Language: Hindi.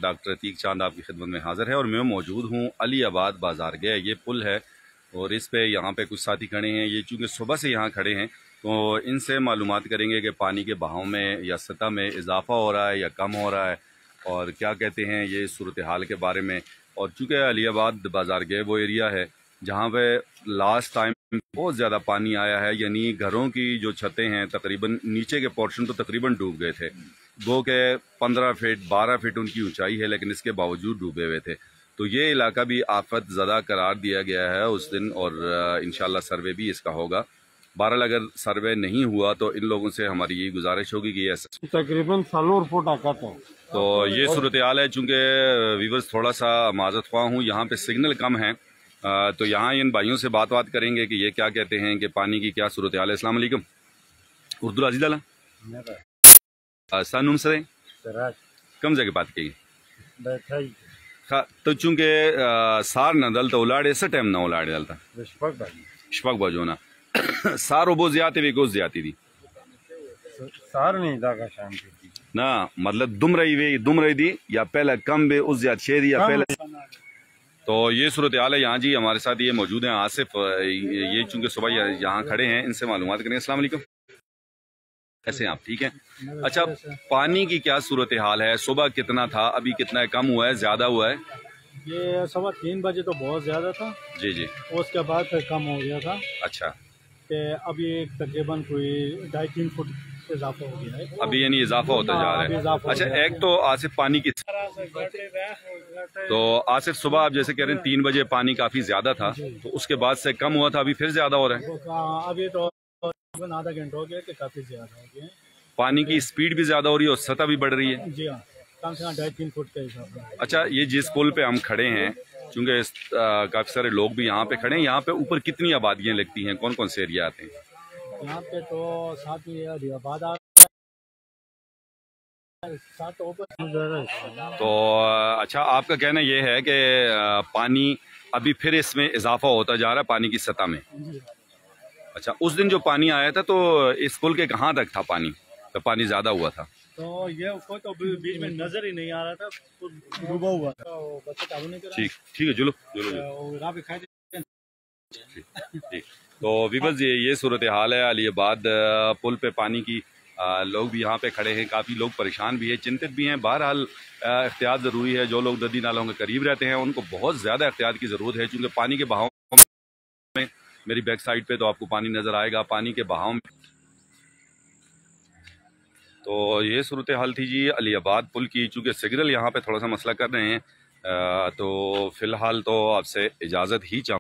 डॉक्टर अतीक चांद आपकी खिदमत में हाज़िर है और मैं मौजूद हूँ अली आबाद बाज़ार गया। ये पुल है और इस पे यहाँ पे कुछ साथी खड़े हैं। ये चूँकि सुबह से यहाँ खड़े हैं तो इनसे मालूमात करेंगे कि पानी के बहाव में या सतह में इजाफ़ा हो रहा है या कम हो रहा है और क्या कहते हैं ये सूरत हाल के बारे में। और चूँकि अली आबाद बाज़ार गए वो एरिया है जहाँ पे लास्ट टाइम बहुत ज़्यादा पानी आया है, यानी घरों की जो छतें हैं तकरीबन नीचे के पोर्शन तो तकरीबन डूब गए थे। गो के 15 फीट 12 फीट उनकी ऊंचाई है, लेकिन इसके बावजूद डूबे हुए थे। तो ये इलाका भी आफत ज़दा करार दिया गया है उस दिन और इंशाल्लाह सर्वे भी इसका होगा। बहरहाल अगर सर्वे नहीं हुआ तो इन लोगों से हमारी यही गुजारिश होगी कि ऐसा तकरीबन सालों फुट आता था। तो ये सूरत हाल है। चूँकि वीवर्स थोड़ा सा माजत ख्वाह हूँ, यहाँ पे सिग्नल कम है तो यहाँ इन भाइयों से बात करेंगे कि ये क्या कहते हैं कि पानी की क्या सूरत हाल है। अस्सलाम वालेकुम। उर्दू राजी दाला सन से कम जगह बात की तो चूँकि सार न दल तो उलाड़े से टाइम ना उलाड़े दलता शफक बाजो ना सार वो ज्यादा भी गोश ज्यादा थी सार नहीं दागा शाम की ना, मतलब दुम रही दी या पहले कम बे उस ज्यादा छे दी या पहले। तो ये सूरत हाल है यहाँ जी। हमारे साथ ये मौजूद हैं आसिफ, ये चूंकि सुबह यहाँ खड़े हैं, इनसे मालूमात करेंगे। अस्सलाम वालेकुम, कैसे हैं आप? ठीक है। अच्छा, पानी की क्या सूरत हाल है? सुबह कितना था, अभी कितना है, कम हुआ है, ज्यादा हुआ है? ये सुबह 3 बजे तो बहुत ज्यादा था जी जी, उसके बाद फिर कम हो गया था। अच्छा, कि अभी तकरीबन कोई 2.5-3 फुट इजाफा हो गया है अभी, यानी इजाफा होता जा रहा है। अच्छा, एक तो आसिफ पानी की तो आसिफ सुबह आप जैसे कह रहे हैं 3 बजे पानी काफी ज्यादा था तो उसके बाद से कम हुआ था, अभी फिर ज्यादा हो रहा है? अभी तो आधा घंटा हो गया कि काफी ज्यादा हो गया है। पानी की स्पीड भी ज्यादा हो रही है और सतह भी बढ़ रही है। जी हाँ, कम से कम 2.5-3 फुट के हिसाब से। अच्छा, ये जिस पुल पे हम खड़े हैं, चूंकि काफी सारे लोग भी यहाँ पे खड़े हैं, यहाँ पे ऊपर कितनी आबादियां लगती हैं, कौन कौन से एरिया आते हैं यहाँ पे? तो साथ ही आबाद तो अच्छा, आपका कहना यह है कि पानी अभी फिर इसमें इजाफा होता जा रहा है पानी की सतह में। अच्छा, उस दिन जो पानी आया था तो इस पुल के कहाँ तक था पानी, तो पानी ज्यादा हुआ था? तो ये तो बीच में नजर ही नहीं आ रहा था, तो डूबा हुआ था। ठीक ठीक है, जुलो जुलो ठीक। तो विबस ये सूरत हाल है अली आबाद पुल पे पानी की। लोग भी यहाँ पे खड़े हैं, काफ़ी लोग परेशान भी हैं, चिंतित भी हैं। बहरहाल एहतियात ज़रूरी है। जो लोग नदी नालों के करीब रहते हैं उनको बहुत ज़्यादा एहतियात की ज़रूरत है, क्योंकि पानी के बहाव में, मेरी बैक साइड पे तो आपको पानी नज़र आएगा, पानी के बहाव में। तो ये सूरत हाल थी जी अली आबाद पुल की। चूँकि सिग्नल यहाँ पे थोड़ा सा मसला कर रहे हैं तो फ़िलहाल तो आपसे इजाज़त ही चाहूँ।